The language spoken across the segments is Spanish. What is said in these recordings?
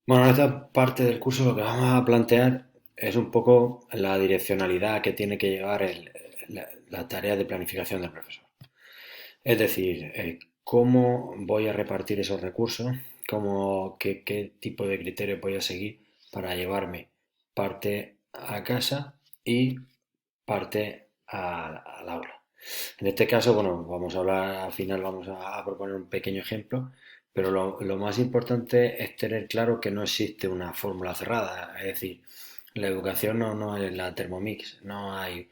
Bueno, en esta parte del curso lo que vamos a plantear es un poco la direccionalidad que tiene que llevar la tarea de planificación del profesor. Es decir, cómo voy a repartir esos recursos, qué tipo de criterios voy a seguir para llevarme parte a casa y parte al aula. En este caso, bueno, vamos a hablar, al final vamos a proponer un pequeño ejemplo, pero lo más importante es tener claro que no existe una fórmula cerrada. Es decir, la educación no es la Thermomix, no hay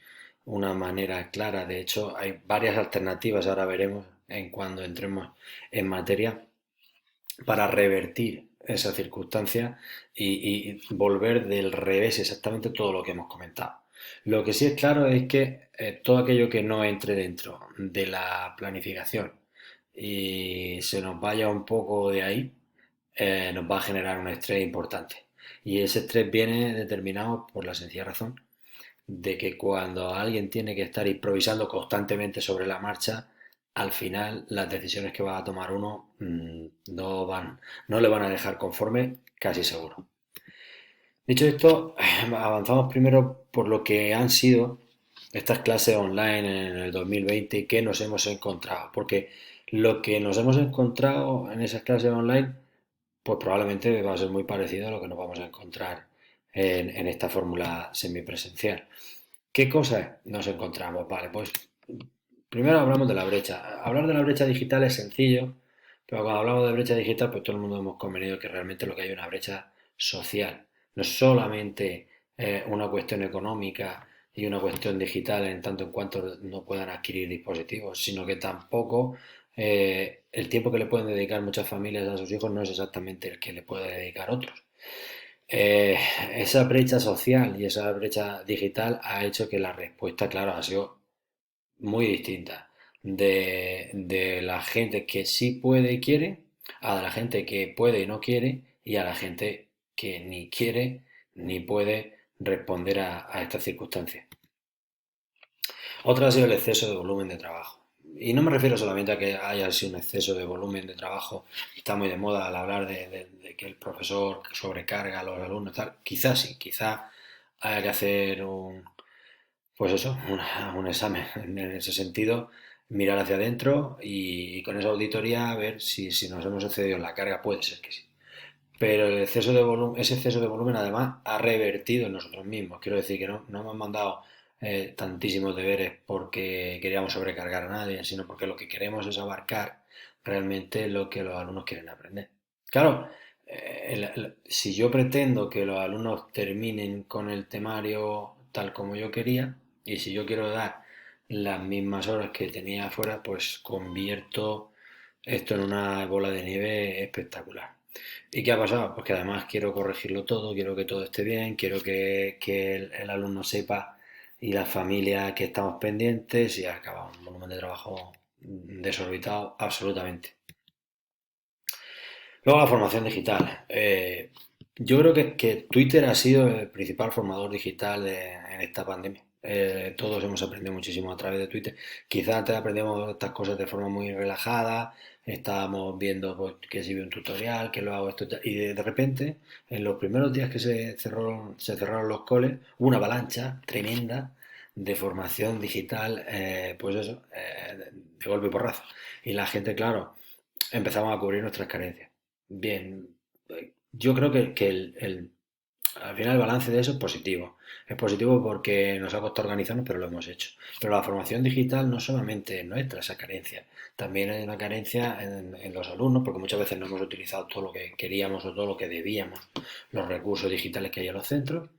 una manera clara. De hecho, hay varias alternativas, ahora veremos en cuando entremos en materia, para revertir esa circunstancia y volver del revés exactamente todo lo que hemos comentado. Lo que sí es claro es que todo aquello que no entre dentro de la planificación y se nos vaya un poco de ahí, nos va a generar un estrés importante. Y ese estrés viene determinado por la sencilla razón de que cuando alguien tiene que estar improvisando constantemente sobre la marcha, al final las decisiones que va a tomar uno no le van a dejar conforme, casi seguro. Dicho esto, avanzamos primero por lo que han sido estas clases online en el 2020 y qué nos hemos encontrado. Porque lo que nos hemos encontrado en esas clases online, pues probablemente va a ser muy parecido a lo que nos vamos a encontrar en esta fórmula semipresencial. ¿Qué cosas nos encontramos? Vale, pues primero hablamos de la brecha. Hablar de la brecha digital es sencillo, pero cuando hablamos de brecha digital, pues todo el mundo hemos convenido que realmente lo que hay es una brecha social. No es solamente una cuestión económica y una cuestión digital en tanto en cuanto no puedan adquirir dispositivos, sino que tampoco el tiempo que le pueden dedicar muchas familias a sus hijos no es exactamente el que le puede dedicar otros. Eh, Esa brecha social y esa brecha digital ha hecho que la respuesta, claro, ha sido muy distinta de la gente que sí puede y quiere, a la gente que puede y no quiere, y a la gente que ni quiere ni puede responder a estas circunstancias. Otra ha sido el exceso de volumen de trabajo. Y no me refiero solamente a que haya sido un exceso de volumen de trabajo, está muy de moda al hablar de que el profesor sobrecarga a los alumnos, tal. Quizás sí, quizás haya que hacer pues eso, un examen en ese sentido, mirar hacia adentro y con esa auditoría ver si nos hemos excedido en la carga, puede ser que sí. Pero el exceso de volumen, ese exceso de volumen además ha revertido en nosotros mismos. Quiero decir que no hemos mandado tantísimos deberes porque queríamos sobrecargar a nadie, sino porque lo que queremos es abarcar realmente lo que los alumnos quieren aprender. Claro, si yo pretendo que los alumnos terminen con el temario tal como yo quería, y si yo quiero dar las mismas horas que tenía afuera, pues convierto esto en una bola de nieve espectacular. ¿Y qué ha pasado? Pues que además quiero corregirlo todo, quiero que todo esté bien, quiero que el alumno sepa y la familia que estamos pendientes y acaba un volumen de trabajo desorbitado absolutamente. Luego la formación digital. Yo creo que Twitter ha sido el principal formador digital en esta pandemia. Todos hemos aprendido muchísimo a través de Twitter. Quizás antes aprendemos estas cosas de forma muy relajada, estábamos viendo pues, que si veo un tutorial, que lo hago esto, y de repente, en los primeros días que se cerraron los coles, hubo una avalancha tremenda de formación digital, pues eso, de golpe y porrazo. Y la gente, claro, empezamos a cubrir nuestras carencias. Bien, yo creo que al final el balance de eso es positivo. Es positivo porque nos ha costado organizarnos, pero lo hemos hecho. Pero la formación digital no solamente es nuestra, esa carencia. También hay una carencia en los alumnos, porque muchas veces no hemos utilizado todo lo que queríamos o todo lo que debíamos, los recursos digitales que hay en los centros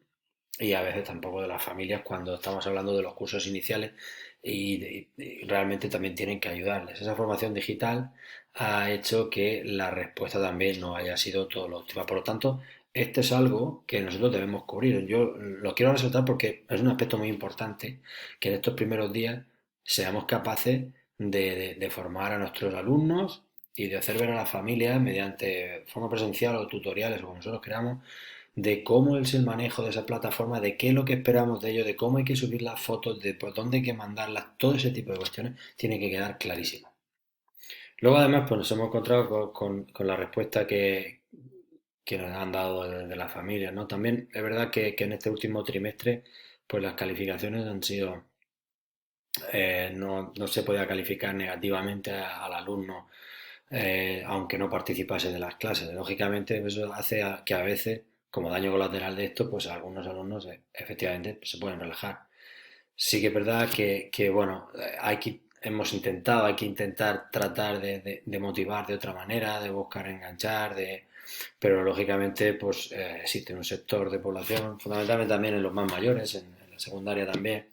y a veces tampoco de las familias cuando estamos hablando de los cursos iniciales y realmente también tienen que ayudarles. Esa formación digital ha hecho que la respuesta también no haya sido todo lo óptima. Por lo tanto, este es algo que nosotros debemos cubrir. Yo lo quiero resaltar porque es un aspecto muy importante que en estos primeros días seamos capaces de formar a nuestros alumnos y de hacer ver a las familias mediante forma presencial o tutoriales o como nosotros queramos de cómo es el manejo de esa plataforma, de qué es lo que esperamos de ello, de cómo hay que subir las fotos, de por dónde hay que mandarlas, todo ese tipo de cuestiones tiene que quedar clarísimo. Luego además pues nos hemos encontrado con la respuesta que nos han dado desde la familia, ¿no? También es verdad que en este último trimestre, pues las calificaciones han sido, no se podía calificar negativamente al alumno, aunque no participase de las clases. Lógicamente, eso hace que a veces, como daño colateral de esto, pues algunos alumnos efectivamente se pueden relajar. Sí que es verdad bueno, hay que intentar tratar de motivar de otra manera, de buscar enganchar, pero lógicamente pues existe un sector de población, fundamentalmente también en los más mayores, en la secundaria también,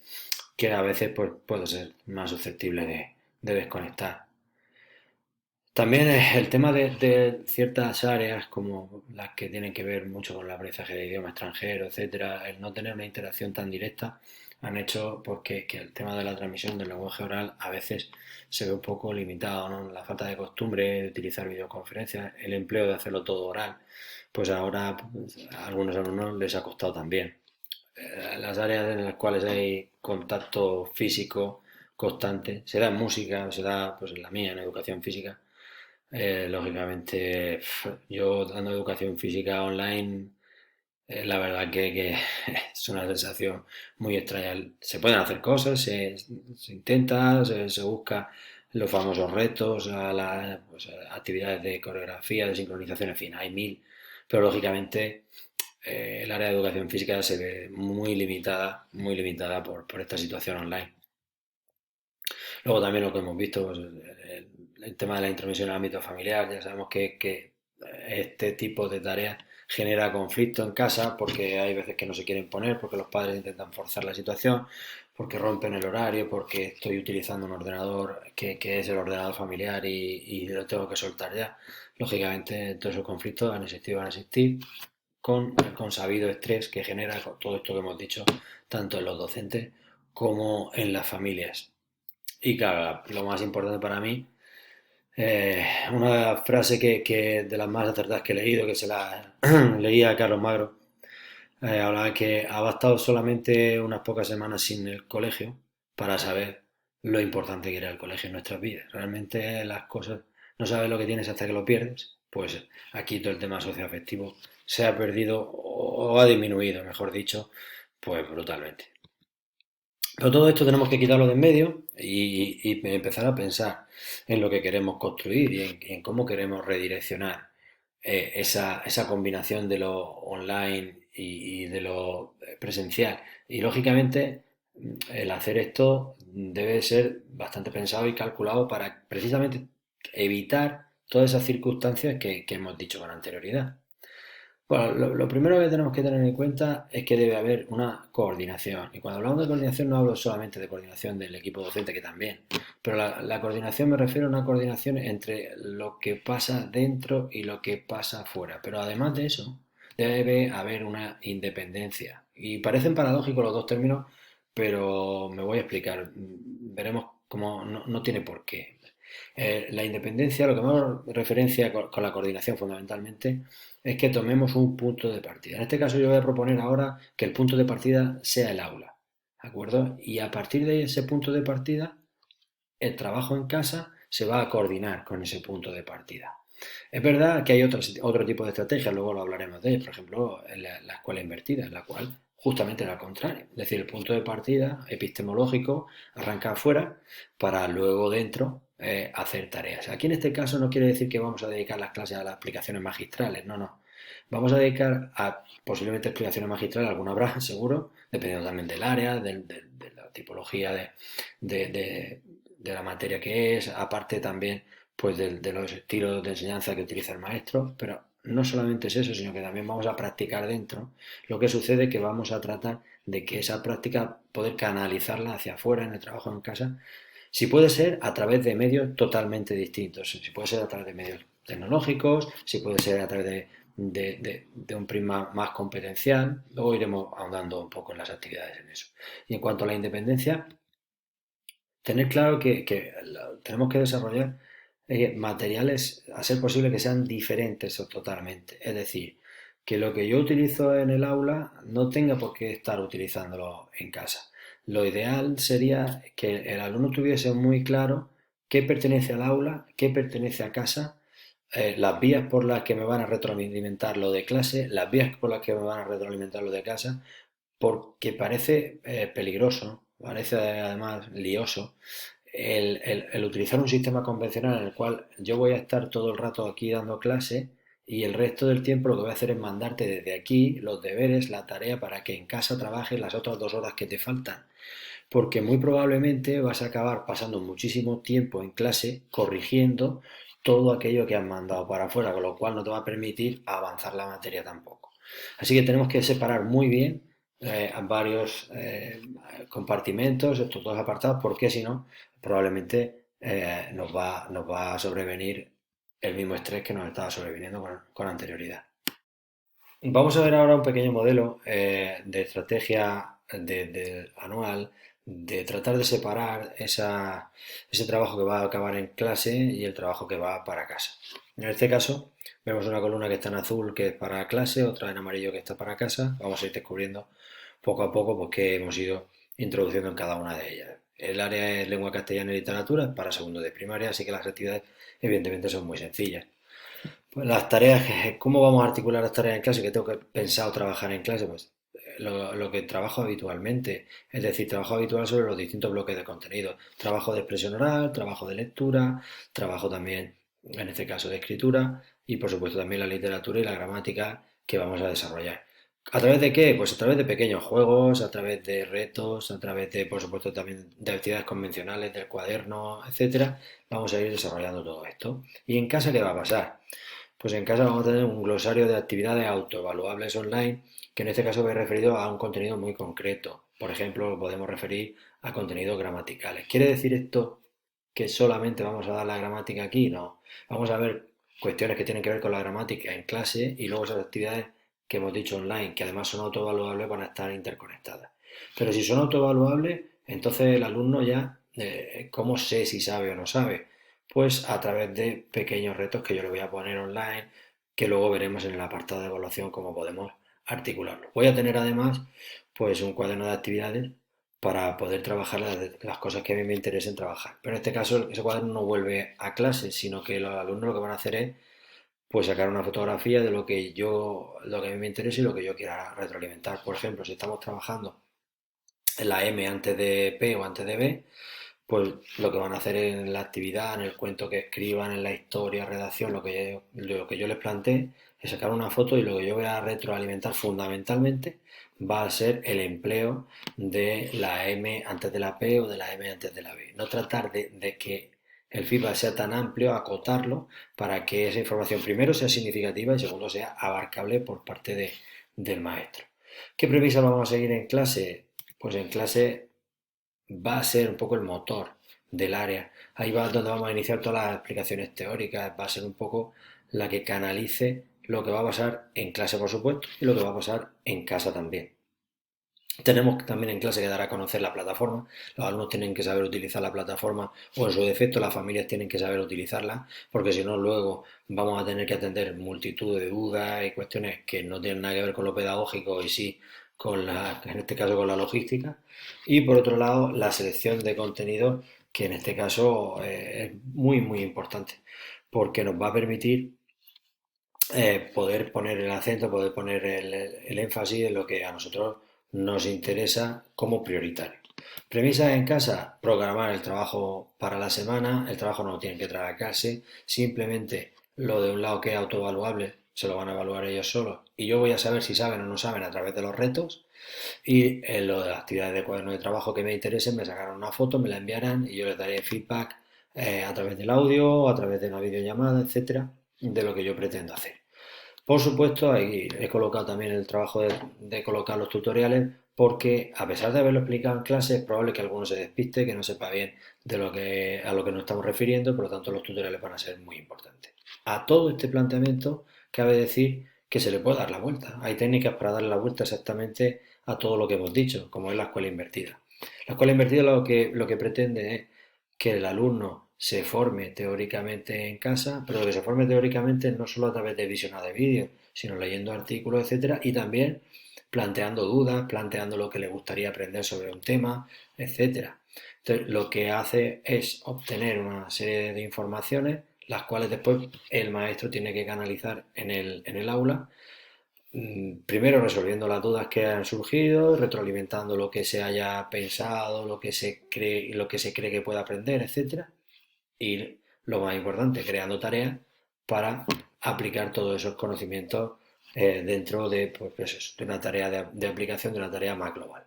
que a veces pues, puede ser más susceptible de desconectar. También el tema de ciertas áreas como las que tienen que ver mucho con el aprendizaje de idioma extranjero, etcétera, el no tener una interacción tan directa han hecho pues, que el tema de la transmisión del lenguaje oral a veces se ve un poco limitado, ¿no? La falta de costumbre de utilizar videoconferencias, el empleo de hacerlo todo oral, pues ahora pues, a algunos alumnos les ha costado también. Las áreas en las cuales hay contacto físico constante, se da en música, se da pues en la mía, en educación física, lógicamente, yo dando educación física online, la verdad que es una sensación muy extraña. Se pueden hacer cosas, se intenta, se busca los famosos retos, pues, actividades de coreografía, de sincronización, en fin, hay mil, pero lógicamente el área de educación física se ve muy limitada por esta situación online. Luego también lo que hemos visto, pues, el tema de la intromisión en el ámbito familiar, ya sabemos que este tipo de tareas genera conflicto en casa porque hay veces que no se quieren poner, porque los padres intentan forzar la situación, porque rompen el horario, porque estoy utilizando un ordenador que es el ordenador familiar y lo tengo que soltar ya. Lógicamente todos esos conflictos han existido, van a existir con sabido estrés que genera todo esto que hemos dicho, tanto en los docentes como en las familias. Y claro, lo más importante para mí, una frase que de las más acertadas que he leído, que se la leía a Carlos Magro, hablaba que ha bastado solamente unas pocas semanas sin el colegio para saber lo importante que era el colegio en nuestras vidas. Realmente las cosas, no sabes lo que tienes hasta que lo pierdes. Pues aquí todo el tema socioafectivo se ha perdido o ha disminuido, mejor dicho, pues brutalmente. Pero todo esto tenemos que quitarlo de en medio y empezar a pensar en lo que queremos construir y en cómo queremos redireccionar esa combinación de lo online y de lo presencial. Y lógicamente el hacer esto debe ser bastante pensado y calculado para precisamente evitar todas esas circunstancias que hemos dicho con anterioridad. Bueno, lo primero que tenemos que tener en cuenta es que debe haber una coordinación. Y cuando hablamos de coordinación no hablo solamente de coordinación del equipo docente, que también, pero la coordinación me refiero a una coordinación entre lo que pasa dentro y lo que pasa fuera. Pero además de eso, debe haber una independencia. Y parecen paradójicos los dos términos, pero me voy a explicar. Veremos cómo no tiene por qué. La independencia, lo que más referencia con la coordinación fundamentalmente, es que tomemos un punto de partida. En este caso yo voy a proponer ahora que el punto de partida sea el aula, ¿de acuerdo? Y a partir de ese punto de partida, el trabajo en casa se va a coordinar con ese punto de partida. Es verdad que hay otro tipo de estrategias, luego lo hablaremos de, por ejemplo, en la escuela invertida, en la cual justamente era al contrario. Es decir, el punto de partida epistemológico arranca afuera para luego dentro hacer tareas. Aquí en este caso no quiere decir que vamos a dedicar las clases a las aplicaciones magistrales, no, no. Vamos a dedicar a posiblemente explicaciones magistrales, alguna habrá seguro, dependiendo también del área, de la tipología de, de- de la materia que es, aparte también pues de los estilos de enseñanza que utiliza el maestro, pero no solamente es eso, sino que también vamos a practicar dentro. Lo que sucede es que vamos a tratar de que esa práctica poder canalizarla hacia afuera en el trabajo en casa, si puede ser a través de medios totalmente distintos, si puede ser a través de medios tecnológicos, si puede ser a través de un prisma más competencial, luego iremos ahondando un poco en las actividades en eso. Y en cuanto a la independencia, tener claro que tenemos que desarrollar materiales, a ser posible que sean diferentes o totalmente. Es decir, que lo que yo utilizo en el aula no tenga por qué estar utilizándolo en casa. Lo ideal sería que el alumno tuviese muy claro qué pertenece al aula, qué pertenece a casa, las vías por las que me van a retroalimentar lo de clase, las vías por las que me van a retroalimentar lo de casa, porque parece peligroso, ¿no? Parece además lioso el utilizar un sistema convencional en el cual yo voy a estar todo el rato aquí dando clase y el resto del tiempo lo que voy a hacer es mandarte desde aquí los deberes, la tarea para que en casa trabajes las otras 2 horas que te faltan. Porque muy probablemente vas a acabar pasando muchísimo tiempo en clase corrigiendo todo aquello que has mandado para afuera, con lo cual no te va a permitir avanzar la materia tampoco. Así que tenemos que separar muy bien varios compartimentos, estos dos apartados, porque si no, probablemente nos va a sobrevenir el mismo estrés que nos estaba sobreviniendo con anterioridad. Vamos a ver ahora un pequeño modelo de estrategia anual, de tratar de separar ese trabajo que va a acabar en clase y el trabajo que va para casa. En este caso, vemos una columna que está en azul que es para clase, otra en amarillo que está para casa. Vamos a ir descubriendo poco a poco pues, qué hemos ido introduciendo en cada una de ellas. El área de lengua castellana y literatura es para segundo de primaria, así que las actividades evidentemente son muy sencillas. Pues las tareas, ¿cómo vamos a articular las tareas en clase? ¿Qué tengo que pensar o trabajar en clase? Pues lo que trabajo habitualmente, es decir, trabajo habitual sobre los distintos bloques de contenido. Trabajo de expresión oral, trabajo de lectura, trabajo también, en este caso, de escritura y, por supuesto, también la literatura y la gramática que vamos a desarrollar. ¿A través de qué? Pues a través de pequeños juegos, a través de retos, a través de, por supuesto, también de actividades convencionales, del cuaderno, etcétera. Vamos a ir desarrollando todo esto. ¿Y en casa qué va a pasar? Pues en casa vamos a tener un glosario de actividades autoevaluables online, que en este caso va referido a un contenido muy concreto. Por ejemplo, lo podemos referir a contenidos gramaticales. ¿Quiere decir esto que solamente vamos a dar la gramática aquí? No. Vamos a ver cuestiones que tienen que ver con la gramática en clase y luego esas actividades que hemos dicho online, que además son autoevaluables, van a estar interconectadas. Pero si son autoevaluables, entonces el alumno ya, ¿cómo sé si sabe o no sabe? Pues a través de pequeños retos que yo le voy a poner online, que luego veremos en el apartado de evaluación cómo podemos articularlo. Voy a tener además pues un cuaderno de actividades para poder trabajar las cosas que a mí me interesen trabajar. Pero en este caso ese cuaderno no vuelve a clase, sino que los alumnos lo que van a hacer es pues sacar una fotografía de lo que a mí me interesa y lo que yo quiera retroalimentar. Por ejemplo, si estamos trabajando en la M antes de P o antes de B, pues lo que van a hacer en la actividad, en el cuento que escriban, en la historia, redacción, lo que yo les planteé, es sacar una foto y lo que yo voy a retroalimentar fundamentalmente va a ser el empleo de la M antes de la P o de la M antes de la B. No tratar de que el feedback sea tan amplio, acotarlo, para que esa información primero sea significativa y segundo sea abarcable por parte del maestro. ¿Qué premisa vamos a seguir en clase? Pues en clase va a ser un poco el motor del área. Ahí va donde vamos a iniciar todas las explicaciones teóricas, va a ser un poco la que canalice lo que va a pasar en clase, por supuesto, y lo que va a pasar en casa también. Tenemos también en clase que dar a conocer la plataforma. Los alumnos tienen que saber utilizar la plataforma o en su defecto las familias tienen que saber utilizarla, porque si no luego vamos a tener que atender multitud de dudas y cuestiones que no tienen nada que ver con lo pedagógico y sí en este caso con la logística. Y por otro lado, la selección de contenidos, que en este caso es muy importante, porque nos va a permitir poder poner el acento, poder poner el énfasis en lo que a nosotros nos interesa como prioritario. Premisas en casa, programar el trabajo para la semana, el trabajo no tiene que trabajarse, simplemente lo de un lado que es autoevaluable se lo van a evaluar ellos solos y yo voy a saber si saben o no saben a través de los retos y en lo de las actividades de cuaderno de trabajo que me interesen me sacarán una foto, me la enviarán y yo les daré feedback a través del audio, a través de una videollamada, etcétera, de lo que yo pretendo hacer. Por supuesto, ahí he colocado también el trabajo de colocar los tutoriales porque a pesar de haberlo explicado en clase es probable que alguno se despiste, que no sepa bien a lo que nos estamos refiriendo, por lo tanto los tutoriales van a ser muy importantes. A todo este planteamiento cabe decir que se le puede dar la vuelta. Hay técnicas para darle la vuelta exactamente a todo lo que hemos dicho, como es la escuela invertida. La escuela invertida lo que pretende es que el alumno se forme teóricamente en casa, pero que se forme teóricamente no solo a través de visionado de vídeos, sino leyendo artículos, etcétera, y también planteando dudas, planteando lo que le gustaría aprender sobre un tema, etcétera. Entonces, lo que hace es obtener una serie de informaciones, las cuales después el maestro tiene que canalizar en el aula, primero resolviendo las dudas que han surgido, retroalimentando lo que se haya pensado, lo que se cree que puede aprender, etcétera, y lo más importante, creando tareas para aplicar todos esos conocimientos dentro de, pues, de una tarea de aplicación, de una tarea más global.